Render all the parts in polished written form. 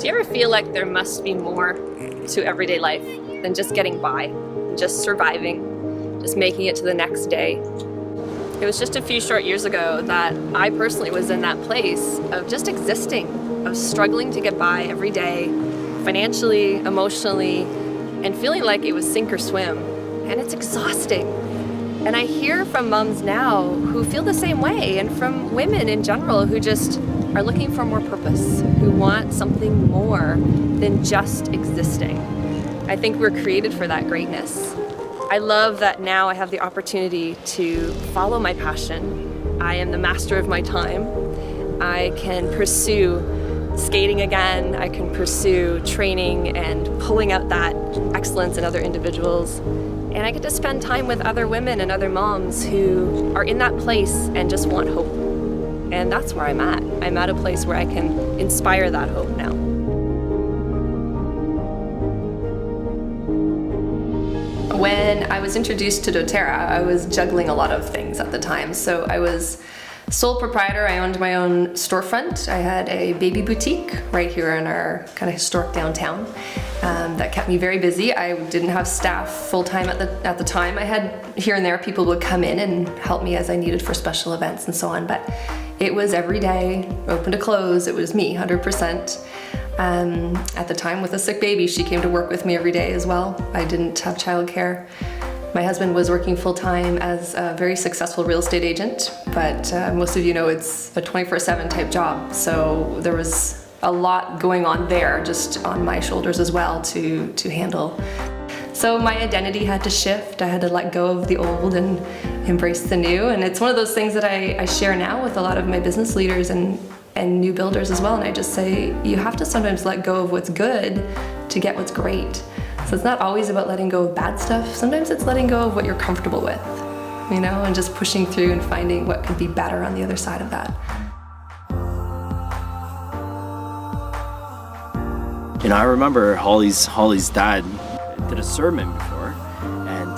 Do you ever feel like there must be more to everyday life than just getting by, just surviving, just making it to the next day? It was just a few short years ago that I personally was in that place of just existing, of struggling to get by every day, financially, emotionally, and feeling like it was sink or swim. And it's exhausting. And I hear from moms now who feel the same way, and from women in general who just are looking for more purpose, who want something more than just existing. I think we're created for that greatness. I love that now I have the opportunity to follow my passion. I am the master of my time. I can pursue skating again. I can pursue training and pulling out that excellence in other individuals. And I get to spend time with other women and other moms who are in that place and just want hope. And that's where I'm at. I'm at a place where I can inspire that hope now. When I was introduced to doTERRA, I was juggling a lot of things at the time. So I was sole proprietor. I owned my own storefront. I had a baby boutique right here in our kind of historic downtown that kept me very busy. I didn't have staff full-time at the time. I had here and there people would come in and help me as I needed for special events and so on, but it was every day, open to close. It was me, 100%. At the time with a sick baby, she came to work with me every day as well. I didn't have childcare. My husband was working full-time as a very successful real estate agent, but most of you know it's a 24/7 type job. So there was a lot going on there just on my shoulders as well to handle. So my identity had to shift. I had to let go of the old and embrace the new. And it's one of those things that I share now with a lot of my business leaders and new builders as well. And I just say, you have to sometimes let go of what's good to get what's great. So it's not always about letting go of bad stuff. Sometimes it's letting go of what you're comfortable with, you know, and just pushing through and finding what could be better on the other side of that. You know, I remember Holly's dad did a sermon before, and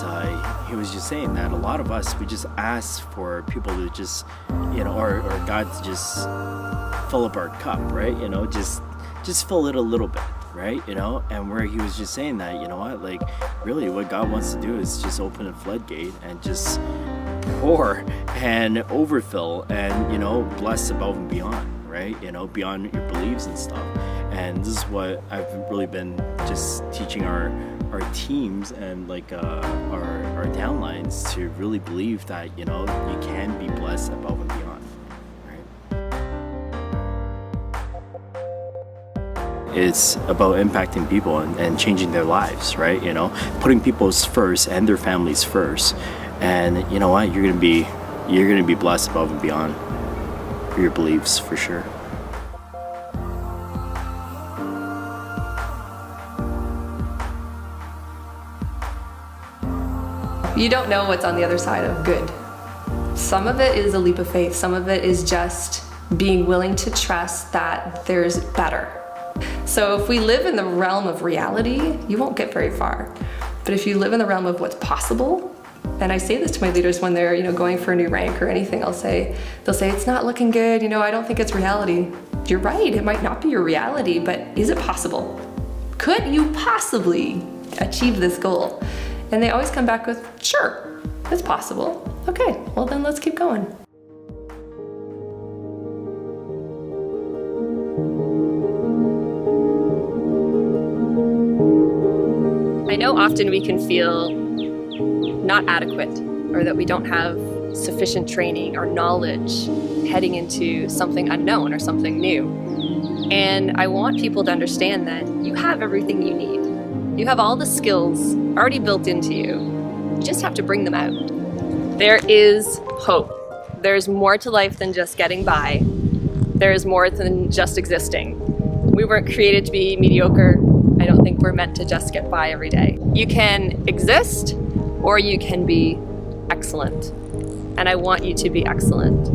he was just saying that a lot of us, we just ask for people to just, you know, or God to just fill up our cup, right? You know, just fill it a little bit, right? You know, and where he was just saying that, you know what, like really what God wants to do is just open a floodgate and just pour and overfill and, you know, bless above and beyond, right? You know, beyond your beliefs and stuff. And this is what I've really been just teaching our teams and like our downlines to really believe that, you know, you can be blessed above and beyond, right? It's about impacting people and changing their lives, right? You know, putting people first and their families first. And you know what, you're gonna be blessed above and beyond for your beliefs, for sure. You don't know what's on the other side of good. Some of it is a leap of faith. Some of it is just being willing to trust that there's better. So if we live in the realm of reality, you won't get very far. But if you live in the realm of what's possible, and I say this to my leaders when they're, you know, going for a new rank or anything, they'll say, it's not looking good, you know, I don't think it's reality. You're right, it might not be your reality, but is it possible? Could you possibly achieve this goal? And they always come back with, sure, it's possible. Okay, well then let's keep going. I know often we can feel not adequate, or that we don't have sufficient training or knowledge heading into something unknown or something new. And I want people to understand that you have everything you need. You have all the skills already built into you. You just have to bring them out. There is hope. There's more to life than just getting by. There is more than just existing. We weren't created to be mediocre. I don't think we're meant to just get by every day. You can exist, or you can be excellent. And I want you to be excellent.